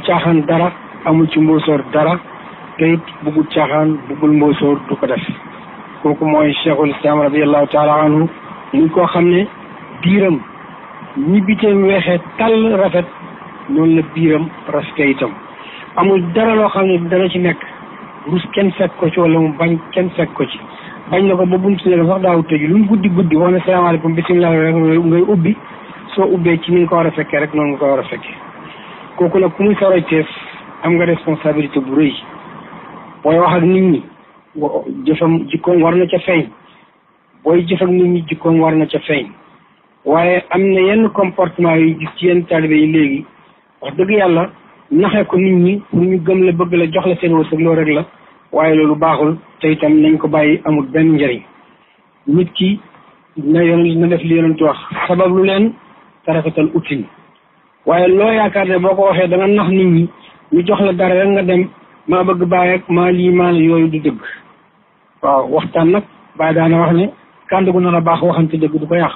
caaxaan dara, amul ci mbóosóor dara, te it bëggul caaxaan bëggul mbóosóor du ko def. kooku mooy cheikhul islam radiallahu taala anhu, muy koo xam ne biiram ñi biteem weexee tàll rafet noonu la biiram rafete itam. amul dara loo xam ne dana ci nekk rus kenn fekk ko ci wala mu bañ kenn fekk ko ci. bañ na ko ba buntu ne sax daaw tëju lu mu guddi guddi wax ne salaamaaleykum bisimilah rek ngay ubbi, soo ubbee ci ni nga ko war a fekkee rek noonu nga ko war a fekkee. kooku nag ku muy soroy teef am nga responsabilité bu rëy. booy wax ak nit ñi jëfam jikkoom war na ca feeñ, booy jëf ak nit ñi jikkoom war na ca feeñ. waaye am na yenn comportement yu gis ci yenn taalibe yi léegi wax dëgg yàlla naxee ko nit ñi pour ñu gëm la bëgg la jox la seen wërsëg loolu rek la, waaye loolu baaxul te itam nañ ko bàyyi amul benn njëriñ. nit ki na def li yonent wax sabab lu leen te rafetal utin. waaye loo yaakaar ne boo ko waxee da nga nax nit ñi ñu jox la dara rek nga dem maa bëgg bàyyi ak maa lii maa la yooyu du dëgg. waaw waxtaan nag bàyyi daana wax ne kànd gu nar a baax waxante dëgg du ko yàq.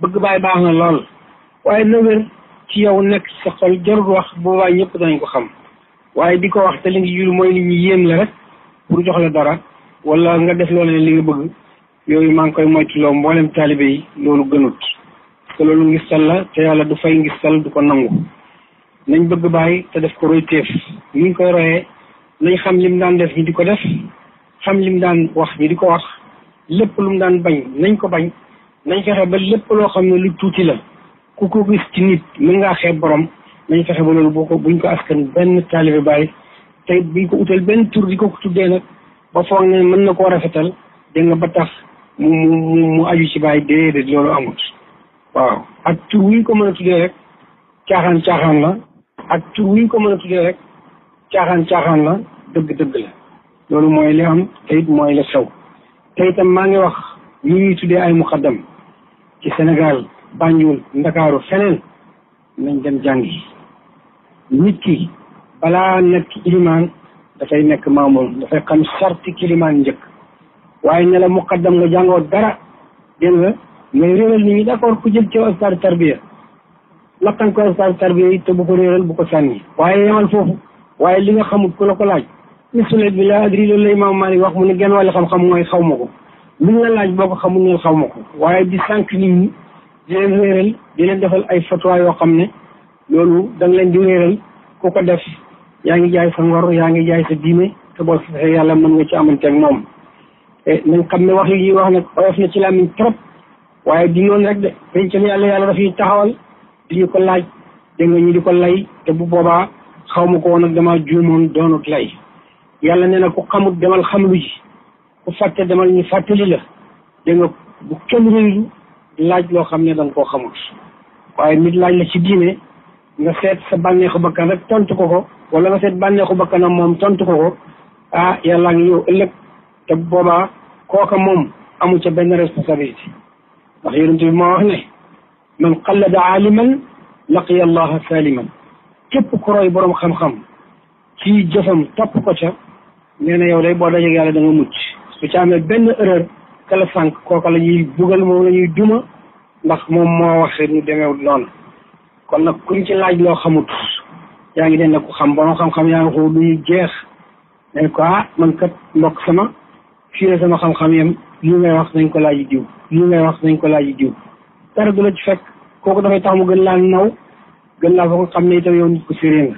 bëgg bàyyi baax na lool waaye na wér ci yow nekk sa xol jarul wax boobaa ñëpp danañ ko xam. waaye di ko wax te li ngi jur mooy nit ñi yéem la rek pour jox la dara wala nga def loolu ne li nga bëgg, yooyu maa ngi koy moytuloo mboolem taalibe yi. loolu gënut te loolu ngistal la te yàlla du fay ngistal du ko nangu. nañ bëgg bàyyi te def ko roy téef ni ñu koy royee. nañ xam lim daan def ñi di ko def, xam lim daan wax ñi di ko wax, lépp lu mu daan bañ nañ ko bañ. nañ fexe ba lépp loo xam ne lu tuuti la ku ko gis ci nit mën ngaa xeeb borom, nañ fexe ba loolu buñ ko askan benn taalibe bàyyi te buñ ko utal benn tur di ko tuddee nag ba foog ne mën na koo rafetal dégg nga ba tax mu aju ci bàyyi déedéet loolu amut. waaw ak tur wuñ ko mën a tuddee rek caaxaan la, ak tur wuñ ko mën a tuddee rek caaxaan la, dëgg la. loolu mooy li am te it mooy la xew. te itam maa ngi wax ñu ñuy tuddee ay muqaddam ci Sénégal, Banjul, Ndakaaru, feneen nañ dem jàngi. nit ki balaa nekk ilimaan dafay nekk maamoon, dafay xam sarti kilimaan njëkk. waaye ne la muqaddam nga jàngoo dara dégg nga ngay réeral nit ñi. d'accord ku jël ci ustaadu tarbiya lakkan ko ustaadu tarbiya yi te bu ko réeral bu ko sànni, waaye yemal foofu. waaye li nga xamut ku la ko laaj misulet bi la adri loolu la Imaam Maalik wax mu ne genn wàllu xam-xam mooy xaw ma ko. lu nga laaj boo ko xamul neen xaw ma ko. waaye di sànq nit ñi di leen réeral di leen defal ay fatwa yoo xam ne loolu da nga leen di réeral. ku ko def yaa ngi jaay sa ngor, yaa ngi jaay sa diine, te boo fexee yàlla mën nga ci amante ak moom. te nañ xam ne wax yi wax nag oyof na ci làmmiñ trop, waaye di noonu rek de dañ ci yàlla dafay taxawal di ñu ko laaj dégg nga ñu di ko lay, te bu boobaa xaw ma ko woon ak damaa juumoon doonut lay. yàlla nee na ku xamut demal xamlu ji, ku fàtte demal ñu fàttali la. dégg nga bu kenn réeru laaj loo xam ne da nga koo xamut. waaye nit laaj la ci diine nga seet sa bànneexu bakkan rek tontu ko, wala nga seet bànneexu bakkanam moom tontu ko, yàllaa ngi ñëw ëllëg te boobaa kooka moom amu ca benn responsabilité. ndax yonent bi moo wax ne man qallada aaliman laqiya allaha saliman. képp ku roy borom xam-xam ci jëfam topp ko ca nee na yow day boo dajeeg yàlla da nga mucc. su ca amee benn erreur kala sànq kooka la ñuy bugal, moom la ñuy duma, ndax moom moo waxee ñu demeewul noonu. kon nag kuñ ci laaj loo xamut yaa ngi den ne ku xam borom xam-xam yaa ngi ko du ñu jeex ne ko man kat mbokk sama fii la sama xam-xam yem, lii ngay wax nañ ko laaj diw, lii ngay wax nañ ko laaj diw. dara du la ci fekk kooku dafay tax mu gën laa naw, gën laa fa ko xam ne itam yow nit ko sérieux nga.